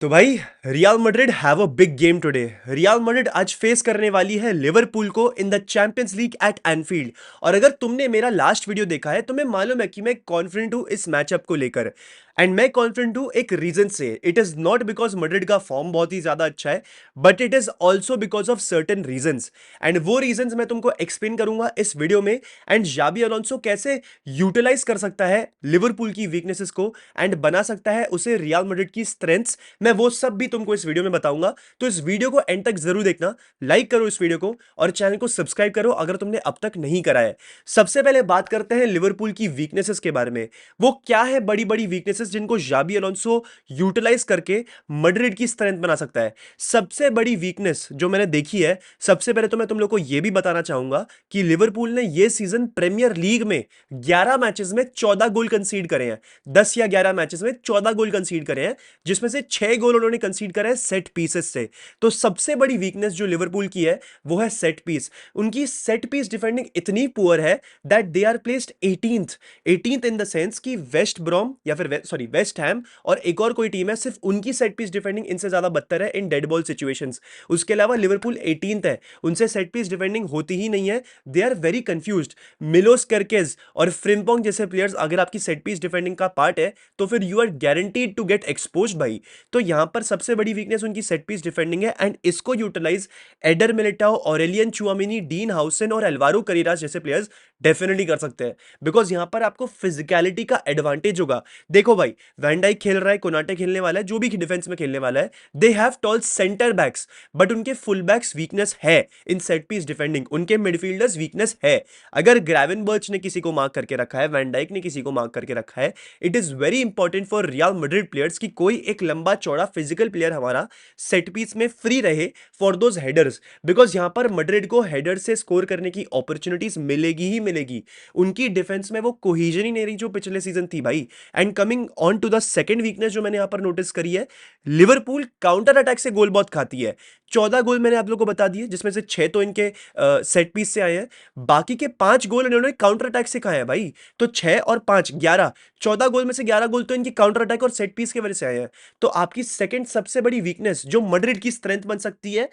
तो भाई Real Madrid have a big game today. Real Madrid आज फेस करने वाली है लिवरपूल को in the Champions League at Anfield. और अगर तुमने मेरा लास्ट वीडियो देखा है तो मैं मालूम है कि मैं कॉन्फिडेंट हूं इस मैचअप को लेकर। एंड मैं कॉन्फिडेंट हूं एक रीजन से। It is not because Madrid का फॉर्म बहुत ही ज्यादा अच्छा है, but it is also because of certain reasons. And वो रीजंस मैं तुमको एक्सप्लेन करूंगा इस वीडियो में। एंड जाबी अलोंसो कैसे यूटिलाइज कर सकता है लिवरपूल की वीकनेसेस को एंड बना सकता है उसे रियल मैड्रिड की स्ट्रेंथ्स। मैं वो सब भी तुमको इस वीडियो में बताऊंगा, तो इस वीडियो को एंड तक जरूर देखना। लाइक करो इस वीडियो को और चैनल को सब्सक्राइब करो अगर तुमने अब तक नहीं करा है। सबसे पहले बात करते हैं लिवरपूल की वीकनेसेस के बारे में। वो क्या है बड़ी बड़ी वीकनेसेस जिनको जाबी अलोंसो यूटिलाइज करके मैड्रिड की स्ट्रेंथ बना सकता है। सबसे बड़ी वीकनेस जो मैंने देखी है, सबसे पहले तो मैं तुम लोग को यह भी बताना चाहूंगा कि लिवरपूल ने यह सीजन प्रीमियर लीग में 11 मैचेस में 14 गोल कंसीड करे हैं। 10 या 11 मैचेस में 14 गोल कंसीड करे हैं, जिसमें से 6 गोल उन्होंने कंसीड करा है सेट पीसेस से। तो सबसे बड़ी वीकनेस जो लिवरपूल की है वो है सेट पीस। उनकी सेट पीस डिफेंडिंग इतनी पुअर है that they are placed 18th। 18th in the sense कि वेस्ट ब्रॉम या फिर सॉरी वेस्ट हैम और एक और कोई टीम है, सिर्फ उनकी सेट पीस डिफेंडिंग इनसे ज्यादा बदतर है इन डेड बॉल सिचुएशंस। उसके अलावा लिवरपूल 18th है, उनसे सेट पीस डिफेंडिंग होती ही नहीं है। They are very confused. Milos Kerkez और फ्रिम्पोंग जैसे प्लेयर्स अगर आपकी सेट पीस डिफेंडिंग का पार्ट है तो फिर you are guaranteed to get exposed भाई। तो यहां पर सबसे बड़ी वीकनेस उनकी सेट पीस डिफेंडिंग है एंड इसको utilise Eder Militao, Aurelien Tchouameni, Dean Huijsen और एल्वारो करेरास जैसे प्लेयर्स डेफिनेटली कर सकते हैं, बिकॉज यहां पर आपको फिजिकलिटी का एडवांटेज होगा। देखो भाई, वैन डाइक खेल रहा है, कोनाटे खेलने वाला है, जो भी डिफेंस में खेलने वाला है, they have tall centre backs, but उनके फुल बैक्स वीकनेस है इन सेट पीस डिफेंडिंग। उनके मिडफील्डर्स वीकनेस है। अगर ग्रेवेनबर्च ने किसी को मार्क करके रखा है, वैन डाइक ने किसी को मार्क करके रखा है, it is very important for real Madrid players कि कोई एक लंबा चौड़ा फिजिकल प्लेयर हमारा सेट पीस में फ्री रहे फॉर दोज हेडर्स, बिकॉज यहां पर मैड्रिड को हेडर से स्कोर करने की अपॉर्चुनिटीज मिलेगी ही मिलेगी। उनकी डिफेंस में वो कोहेजन ही नहीं रही जो पिछले सीजन थी भाई। And coming on to the second weakness जो मैंने यहां पर नोटिस करी है, लिवरपूल काउंटर अटैक से गोल बहुत खाती है। 14 गोल मैंने आप लोगों को बता दिए, जिसमें से 6 तो इनके सेट पीस से आए हैं। बाकी के 5 गोल इन्होंने काउंटर अटैक से खाए हैं भाई। तो 6 और 5 11, 14 गोल में से 11 गोल तो इनकी काउंटर अटैक और सेट पीस की वजह से आए हैं। तो आपकी सेकंड सबसे बड़ी वीकनेस जो मैड्रिड की स्ट्रेंथ बन सकती है,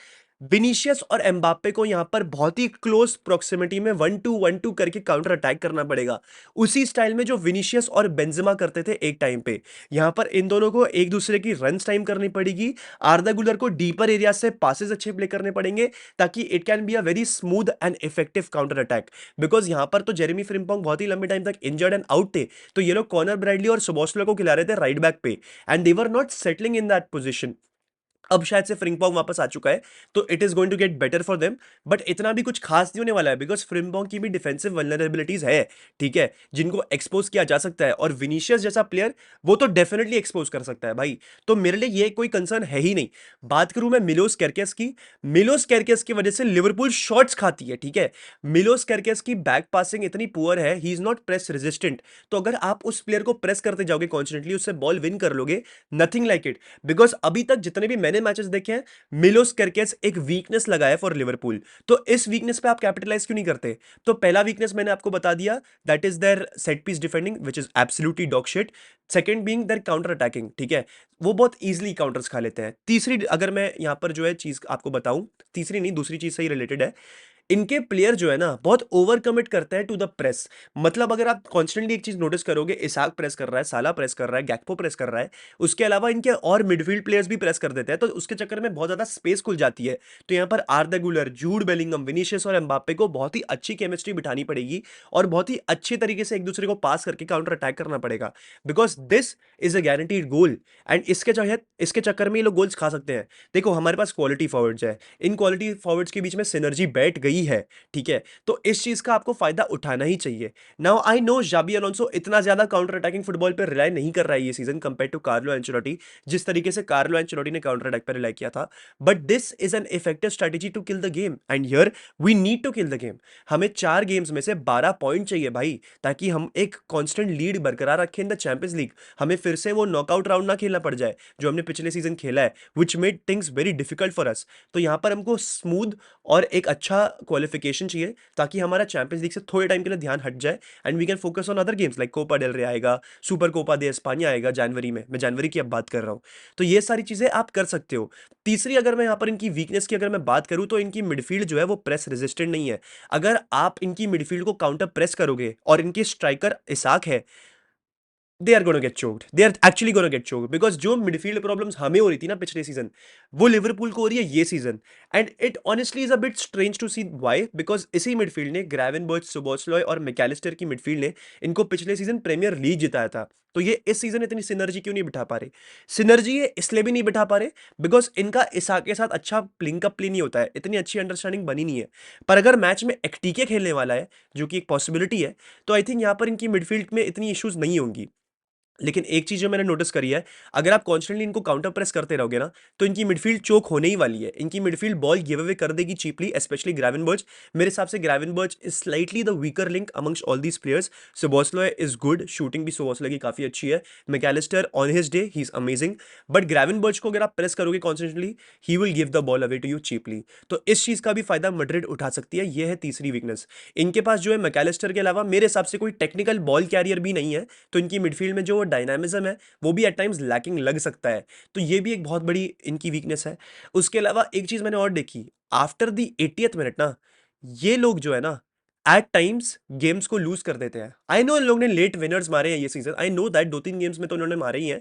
विनीशियस और एम्बाप्पे को यहां पर बहुत ही क्लोज प्रोक्सिमिटी में 1-2 करके काउंटर अटैक करना पड़ेगा, उसी स्टाइल में जो विनीशियस और बेंजेमा करते थे एक टाइम पे। यहां पर इन दोनों को एक दूसरे की रन टाइम करनी पड़ेगी। आर्दा गुलर को डीपर एरिया से पासेस अच्छे प्ले करने पड़ेंगे ताकि it can be a very smooth and effective counter attack. Because यहां पर तो जेरेमी फ्रिम्पोंग बहुत ही लंबे टाइम तक इंजर्ड एंड आउट थे, तो ये लोग कॉर्नर ब्रैडली और सोबोस्लर को खिला रहे थे राइट बैक पे, and they were not settling in that position. अब शायद से फ्रिम्पोंग वापस आ चुका है, तो it is going to get better for them. But इतना भी कुछ खास नहीं होने वाला है, बिकॉज फ्रिम्पोंग की भी डिफेंसिव वल्नरेबिलिटीज है, ठीक है, जिनको एक्सपोज किया जा सकता है। और विनीशियस जैसा प्लेयर वो तो डेफिनेटली एक्सपोज कर सकता है भाई। तो मेरे लिए ये कोई कंसर्न है ही नहीं। बात करूं मैं मिलोस केरकेस की, मिलोस केरकेस की वजह से लिवरपूल शॉट्स खाती है, ठीक है। मिलोस केरकेस की बैक पासिंग इतनी पुअर है, he is not press resistant. तो अगर आप उस प्लेयर को प्रेस करते जाओगे कॉन्स्टेंटली, उससे बॉल विन कर लोगे, नथिंग लाइक इट। बिकॉज अभी तक जितने भी मैंने मैचेस देखे हैं, मिलोस केरकेस एक वीकनेस लगा है फॉर लिवरपूल। तो इस वीकनेस पे आप कैपिटलाइज क्यों नहीं करते? तो पहला वीकनेस मैंने आपको बता दिया, that is their set piece defending which is absolutely dog shit. Second being their counter attacking, ठीक है, वो बहुत इजीली काउंटर्स खा लेते हैं। तीसरी अगर मैं यहां पर जो है चीज आपको बताऊं, तीसरी नहीं दूसरी चीज से ही रिलेटेड है, इनके प्लेयर जो है ना बहुत ओवर कमिट करते हैं टू द प्रेस। मतलब अगर आप कॉन्स्टेंटली एक चीज नोटिस करोगे, इसाक प्रेस कर रहा है, साला प्रेस कर रहा है, गैक्पो प्रेस कर रहा है, उसके अलावा इनके और मिडफील्ड प्लेयर्स भी प्रेस कर देते हैं, तो उसके चक्कर में बहुत ज्यादा स्पेस खुल जाती है। तो यहाँ पर आर्दा गुलर, जूड बेलिंगम, विनीशियस और एम्बाप्पे को बहुत ही अच्छी केमिस्ट्री बिठानी पड़ेगी और बहुत ही अच्छे तरीके से एक दूसरे को पास करके काउंटर अटैक करना पड़ेगा, because this is a guaranteed goal. And इसके चक्कर में ये लोग गोल्स खा सकते हैं। देखो हमारे पास क्वालिटी फॉरवर्ड्स है, इन क्वालिटी फॉरवर्ड्स के बीच में सिनर्जी बैठ गई है, ठीक है। तो इस चीज का आपको फायदा उठाना ही चाहिए। Now I know Xabi Alonso इतना ज्यादा काउंटर अटैकिंग फुटबॉल पर रिलाई नहीं कर रहा है ये season compare to Carlo Ancelotti, जिस तरीके से कार्लो एंचेलोटी ने काउंटर अटैक पर रिलाई किया था। But this is an effective strategy to kill the game, and here we need to kill the game. हमें 4 गेम्स में से 12 पॉइंट चाहिए भाई, ताकि हम एक कांस्टेंट लीड बरकरार रखें इन द चैंपियंस लीग। हमें फिर से वो नॉकआउट राउंड ना खेलना पड़ जाए जो हमने पिछले सीजन खेला है, which made things very difficult for us. तो यहां पर हमको स्मूथ और एक अच्छा क्वालिफिकेशन चाहिए ताकि हमारा चैंपियंस लीग से थोड़े टाइम के लिए ध्यान हट जाए and we can focus on other games like Copa del Rey आएगा, सुपर कोपा दे एस्पानिया आएगा जनवरी में, मैं जनवरी की अब बात कर रहा हूँ। तो ये सारी चीजें आप कर सकते हो। तीसरी अगर मैं यहाँ पर इनकी वीकनेस की अगर मैं बात करूँ तो इनकी मिडफील्ड जो है वो प्रेस रेजिस्टेंट नहीं है। अगर आप इनकी मिडफील्ड को काउंटर प्रेस करोगे और इनके स्ट्राइकर इसाक है, they are gonna get choked, they are actually gonna get choked, because जो मिडफील्ड प्रॉब्लम्स हमें हो रही थी ना पिछले सीजन, वो लिवरपूल को हो रही है ये season. And it honestly is a bit strange to see why, because इसी मिडफील्ड ने ग्रेवेनबर्च, सोबोस्लॉय और मैकेलिस्टर की मिडफील्ड ने इनको पिछले सीजन प्रीमियर लीग जिताया था। तो ये इस सीजन इतनी सिनर्जी क्यों नहीं बिठा पा रहे? सिनर्जी ये इसलिए भी नहीं बिठा पा रहे बिकॉज इनका इसाक के साथ अच्छा लिंक अप प्ले नहीं होता है, इतनी अच्छी अंडरस्टैंडिंग बनी नहीं है। पर अगर मैच में एक्टीके खेलने वाला है, जो कि एक पॉसिबिलिटी है, तो आई थिंक यहां पर इनकी मिडफील्ड में इतनी इश्यूज नहीं होंगी। लेकिन एक चीज जो मैंने नोटिस करी है, अगर आप कॉन्स्टेंटली इनको काउंटर प्रेस करते रहोगे ना, तो इनकी मिडफील्ड चोक होने ही वाली है। इनकी मिडफील्ड बॉल गिव अवे कर देगी चीपली, स्पेशली ग्रेवेनबर्च। मेरे हिसाब से Gravenberch is slightly the weaker link amongst all these players. Szoboszlai is good, shooting भी सोबोस्लॉय की काफी अच्छी है। Mac Allister on his day he is amazing, but Gravenberch को अगर आप प्रेस करोगे constantly, he will give the ball away to you cheaply. तो इस चीज का भी फायदा मैड्रिड उठा सकती है। यह है तीसरी वीकनेस। इनके पास जो है मैकेलिस्टर के अलावा मेरे हिसाब से कोई टेक्निकल बॉल कैरियर भी नहीं है, तो इनकी मिडफील्ड में जो डायनामिज्म है वो भी एट टाइम्स लैकिंग लग सकता है। तो ये भी एक बहुत बड़ी इनकी वीकनेस है। उसके अलावा एक चीज मैंने और देखी, आफ्टर द 80th मिनट ना, ये लोग जो है ना, एट टाइम्स गेम्स को लूज कर देते हैं। आई नो इन लोगों ने लेट विनर्स मारे हैं ये season, I know that 2-3 games में तो उन्होंने मारे ही हैं,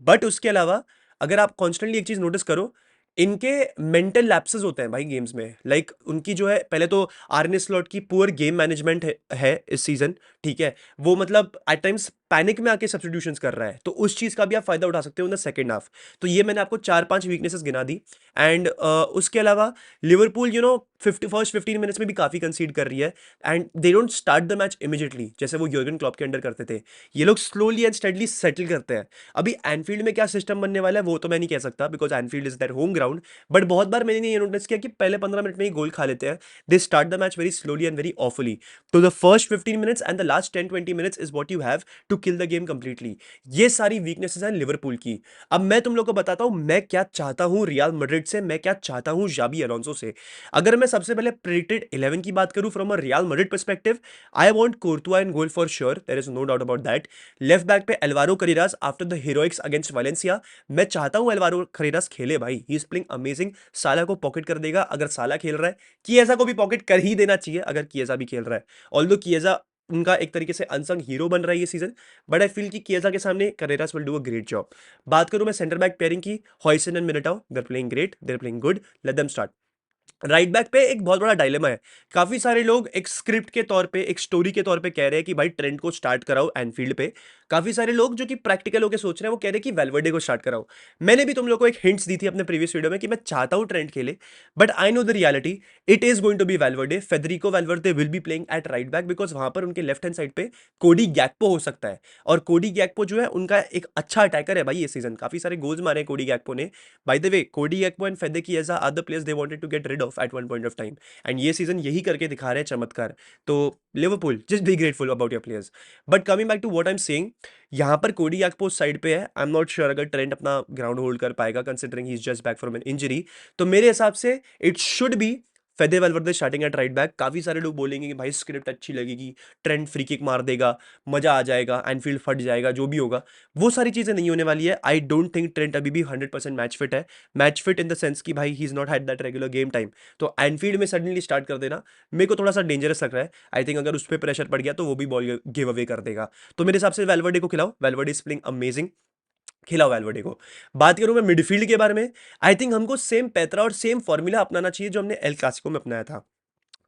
बट उसके अलावा अगर आप कॉन्स्टेंटली एक चीज नोटिस करो, इनके मेंटल लैप्सेस होते हैं भाई गेम्स में। लाइक उनकी जो है, पहले तो आर्ने स्लॉट की पुअर गेम मैनेजमेंट है इस सीजन, ठीक है। वो मतलब एट टाइम्स पैनिक में आके सब्स्टिट्यूशंस कर रहा है, तो उस चीज का भी आप फायदा उठा सकते हो इन द सेकंड हाफ। तो ये मैंने आपको 4-5 वीकनेसेस गिना दी। एंड उसके अलावा लिवरपूल फर्स्ट 15 मिनट्स में भी काफी कंसीड कर रही है, and they don't start the match immediately जैसे वो यूर्गन क्लॉप के अंडर करते थे। ये लोग स्लोली एंड स्टेडली सेटल करते हैं। अभी एनफील्ड में क्या सिस्टम बनने वाला है वो तो मैं नहीं कह सकता, because Enfield is their home ground. But बहुत बार मैंने ये नोटिस किया कि पहले 15 मिनट में ही गोल खा लेते हैं। They start the match very slowly and very awfully. तो the first 15 minutes and the last 10-20 minutes is what you have to kill the game completely. ये सारी वीकनेसेस हैं लिवरपूल की। अब मैं तुम लोग को बताता हूं मैं क्या चाहता हूं रियल मैड्रिड से, मैं क्या चाहता हूं जाबी अलोंसो से। अगर मैं सबसे पहले प्रेडिक्टेड 11 की बात करूं from a Real Madrid perspective, I want Courtois in goal for sure, there is no doubt about that. Left back पे Alvaro Carreras after the heroics against Valencia, मैं चाहता हूं एल्वारो करेरास खेले भाई, ही इज प्लेइंग अमेजिंग। साला को pocket कर देगा अगर साला खेल रहा है, किएजा को भी पॉकेट कर ही देना चाहिए अगर किएजा भी खेल रहा है। ऑल्दो किएजा उनका एक तरीके से अनसंग हीरो बन रहा है ये सीजन, बट आई फील कि किएजा के सामने Carreras will do a great job. बात करूं मैं सेंटर बैक पेयरिंग की, Huijsen and Militao, they are playing great, they are playing good, let them start. Right back पे एक बहुत बड़ा डायलेमा है। काफी सारे लोग एक स्क्रिप्ट के तौर पे, एक स्टोरी के तौर पे कह रहे हैं कि भाई ट्रेंट को स्टार्ट कराओ एनफील्ड पे। काफी सारे लोग जो कि प्रैक्टिकल होकर सोच रहे हैं वो कह रहे हैं कि वेलवर्डे को स्टार्ट कराओ। मैंने भी तुम लोग को एक हिंट्स दी थी अपने प्रीवियस वीडियो में कि मैं चाहता हूं ट्रेंट खेले, but I know the reality, it is going to be Valverde. Federico Valverde will be playing at right back because वहां पर उनके लेफ्ट हैंड साइड पे कोडी गैक्पो हो सकता है, और कोडी गैक्पो जो है उनका एक अच्छा अटैकर है भाई। ये सीजन काफी सारे गोल्स मारे हैं कोडी गैक्पो ने। Bye the way, Cody Gakpo and Fede Chiesa are the players they wanted to get rid of at one point of time, and ये सीजन यही करके दिखा रहे हैं चमत्कार। तो Liverpool just be grateful about your players. But coming back to what I am saying, यहां पर कोडी गैक्पो साइड पे है, आई एम नॉट श्योर अगर ट्रेंट अपना ग्राउंड होल्ड कर पाएगा considering he is just back from an injury. तो मेरे हिसाब से it should be फेदे वेलवर्दे starting at right back. काफी सारे लोग बोलेंगे कि भाई स्क्रिप्ट अच्छी लगेगी, ट्रेंट फ्री किक मार देगा, मजा आ जाएगा, एनफील्ड फट जाएगा, जो भी होगा। वो सारी चीजें नहीं होने वाली है। आई डोंट थिंक ट्रेंट अभी भी 100% मैच फिट है। Match fit in the sense कि भाई he is not had that regular game time. तो एनफील्ड में सडनली स्टार्ट कर देना मेरे को थोड़ा सा डेंजरस लग रहा है। आई थिंक अगर उस पर प्रेशर पड़ गया तो वो भी बॉल गिव अवे कर देगा। तो मेरे हिसाब से वेलवर्डे को खिलाओ, वेलवर्डे इज प्लेइंग अमेजिंग, खिलाओ वेलवर्डे को। बात करूं मैं मिडफील्ड के बारे में, आई थिंक हमको सेम पैतरा और सेम फॉर्मूला अपनाना चाहिए जो हमने एल क्लासिको में अपनाया था।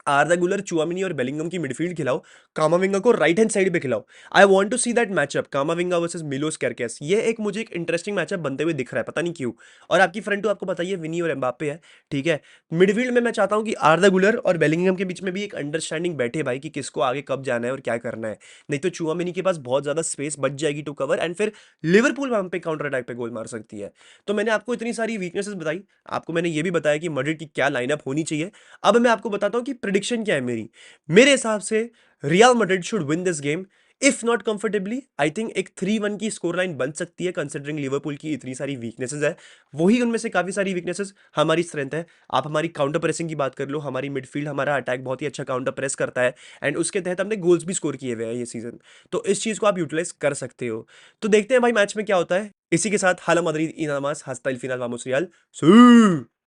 आर्दा गुलर, चुआमिनी और बेलिंगम की मिडफील्ड खिलाओ, कामाविंगा को राइट हैंड साइड पे खिलाओ। I want to see that matchup, Camavinga versus Milos Kerkez. ये एक मुझे एक इंटरेस्टिंग मैचअप बनते हुए दिख रहा है, पता नहीं क्यों। और आपकी फ्रंट टू आपको बताइए विनी और एम्बापे है, ठीक है। मिडफील्ड में मैं चाहता हूं कि आर्दा गुलर और बेलिंगम के बीच में भी एक अंडरस्टैंडिंग बैठे भाई कि किसको आगे कब जाना है और क्या करना है। नहीं तो चुआमिनी के पास बहुत ज्यादा स्पेस बच जाएगी टू कवर, एंड फिर लिवरपूल वहां पे काउंटर अटैक पे गोल मार सकती है। तो मैंने आपको इतनी सारी वीकनेसेस बताई, आपको मैंने ये भी बताया कि मैड्रिड की क्या लाइनअप होनी चाहिए। अब मैं आपको बताता हूं कि प्रिडिक्शन क्या है मेरी। मेरे हिसाब से real Madrid should win this game if not comfortably, I think एक 3-1 की स्कोर लाइन बन सकती है, कंसिडरिंग लिवरपूल की इतनी सारी वीकनेसेस है। वही उनमें से काफी सारी वीकनेसेस हमारी स्ट्रेंथ है। आप हमारी काउंटर प्रेसिंग की बात कर लो, हमारी मिडफील्ड, हमारा अटैक बहुत ही अच्छा काउंटर प्रेस करता है, एंड उसके तहत हमने गोल्स भी स्कोर किए हुए हैं ये सीजन। तो इस चीज को आप यूटिलाइज कर सकते हो। तो देखते हैं भाई मैच में क्या होता है। इसी के साथ हाला मदरिद इनामास हस्ता el final vamos real।